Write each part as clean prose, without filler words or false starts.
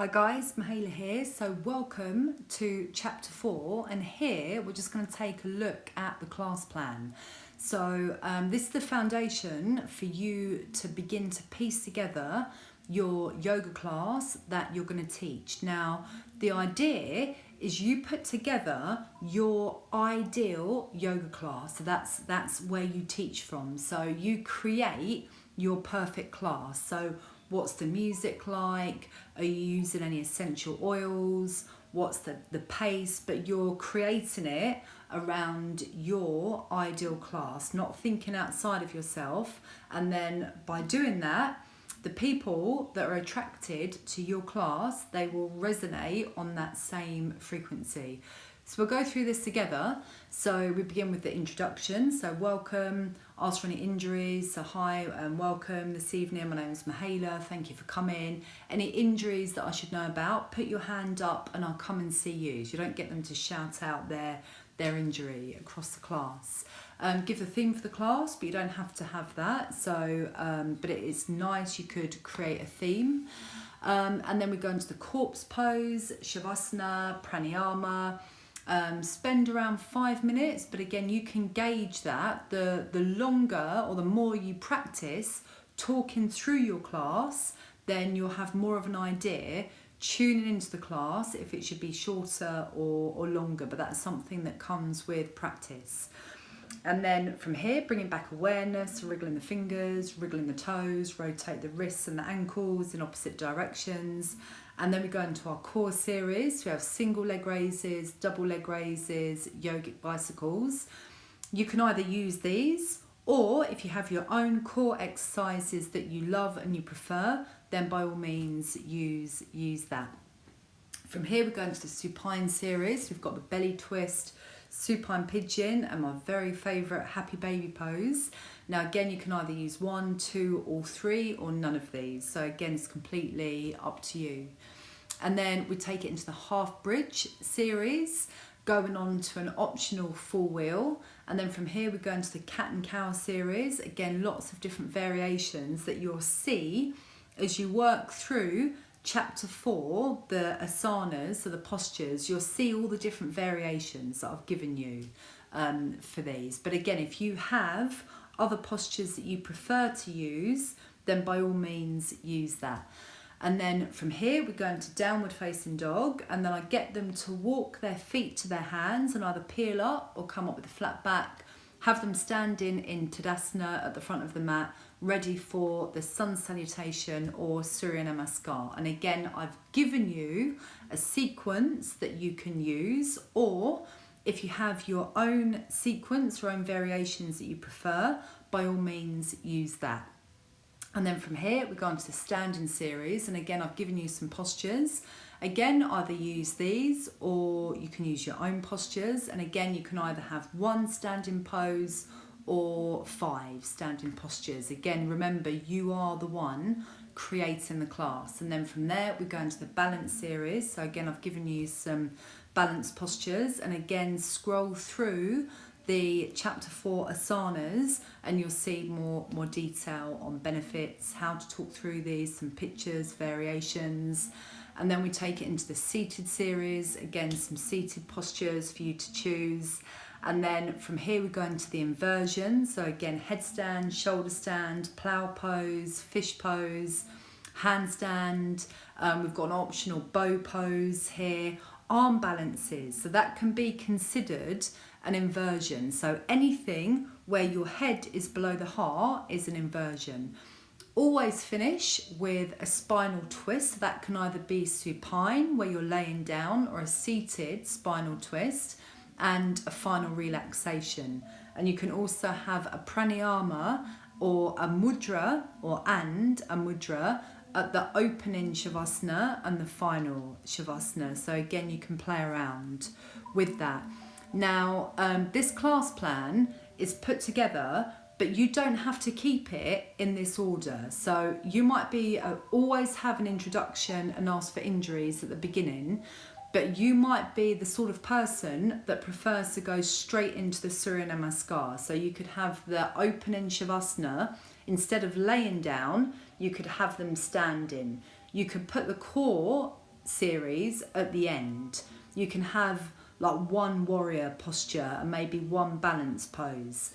Hi guys, Mahala here. So welcome to chapter 4, and here we're just going to take a look at the class plan. So this is the foundation for you to begin to piece together your yoga class that you're going to teach. Now the idea is you put together your ideal yoga class. So that's where you teach from. So you create your perfect class. So what's the music like? Are you using any essential oils? What's the pace? But you're creating it around your ideal class, not thinking outside of yourself. And then by doing that, the people that are attracted to your class, they will resonate on that same frequency. So we'll go through this together. So we begin with the introduction. So welcome, ask for any injuries. So hi and welcome this evening. My name is Mahala. Thank you for coming. Any injuries that I should know about, put your hand up and I'll come and see you. So you don't get them to shout out their injury across the class. Give the theme for the class, but you don't have to have that. So, but it is nice, you could create a theme. And then we go into the corpse pose, Shavasana, Pranayama. Spend around 5 minutes, but again you can gauge that the longer or the more you practice talking through your class, then you'll have more of an idea tuning into the class if it should be shorter or longer, but that's something that comes with practice. And then from here, bringing back awareness, wriggling the fingers, wriggling the toes, rotate the wrists and the ankles in opposite directions. And then we go into our core series. We have single leg raises, double leg raises, yogic bicycles. You can either use these, or if you have your own core exercises that you love and you prefer, then by all means use that. From here we go into the supine series. We've got the belly twist, supine pigeon, and my very favourite happy baby pose. Now again, you can either use 1, 2, or 3, or none of these. So again, it's completely up to you. And then we take it into the half bridge series, going on to an optional full wheel. And then from here we go into the cat and cow series. Again, lots of different variations that you'll see as you work through chapter 4, the asanas, so the postures. You'll see all the different variations that I've given you for these. But again, if you have other postures that you prefer to use, then by all means use that. And then from here we go into downward facing dog, and then I get them to walk their feet to their hands and either peel up or come up with a flat back. Have them standing in Tadasana at the front of the mat, ready for the sun salutation or Surya Namaskar. And again, I've given you a sequence that you can use, or if you have your own sequence or own variations that you prefer, by all means use that. And then from here we go on to the standing series, and again I've given you some postures. Again, either use these or you can use your own postures, and again you can either have 1 standing pose or 5 standing postures. Again, remember, you are the one creating the class. And then from there we go into the balance series. So again, I've given you some balance postures, and again scroll through the chapter 4 asanas and you'll see more detail on benefits, how to talk through these, some pictures, variations. And then we take it into the seated series, again some seated postures for you to choose. And then from here we go into the inversion. So again, headstand, shoulder stand, plow pose, fish pose, handstand. We've got an optional bow pose here, arm balances. So that can be considered an inversion. So anything where your head is below the heart is an inversion. Always finish with a spinal twist. That can either be supine, where you're laying down, or a seated spinal twist, and a final relaxation. And you can also have a pranayama or a mudra and a mudra at the opening shavasana and the final shavasana. So again, you can play around with that. Now, this class plan is put together, but you don't have to keep it in this order. So you might be always have an introduction and ask for injuries at the beginning, but you might be the sort of person that prefers to go straight into the Surya Namaskar. So you could have the opening shavasana, instead of laying down, you could have them standing. You could put the core series at the end. You can have like one warrior posture and maybe one balance pose.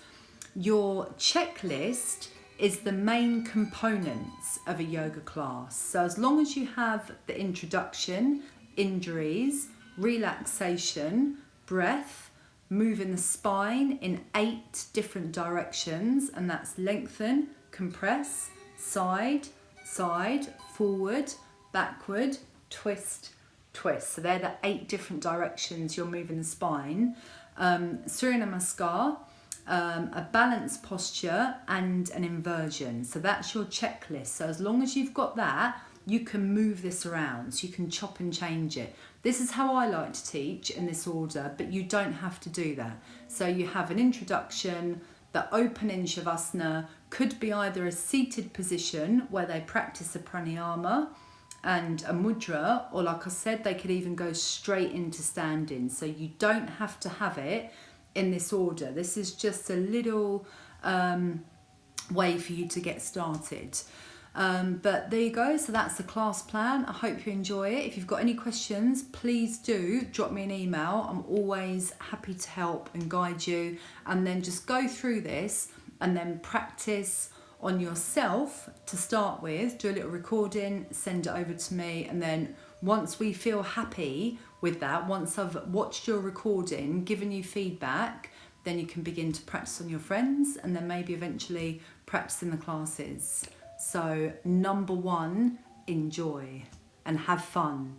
Your checklist is the main components of a yoga class. So as long as you have the introduction, injuries, relaxation, breath, moving the spine in 8 different directions, and that's lengthen, compress, side, side, forward, backward, twist, twist. So they're the 8 different directions you're moving the spine. Surya Namaskar, a balanced posture and an inversion. So that's your checklist. So as long as you've got that, you can move this around. So you can chop and change it. This is how I like to teach in this order, but you don't have to do that. So you have an introduction. The opening Shavasana could be either a seated position where they practice a pranayama and a mudra, or like I said, they could even go straight into standing. So you don't have to have it in this order. This is just a little way for you to get started. But there you go. So that's the class plan. I hope you enjoy it. If you've got any questions, please do drop me an email. I'm always happy to help and guide you. And then just go through this and then practice on yourself to start with. Do a little recording, send it over to me, and then once we feel happy with that, once I've watched your recording, given you feedback, then you can begin to practice on your friends and then maybe eventually practice in the classes. So number 1, enjoy and have fun.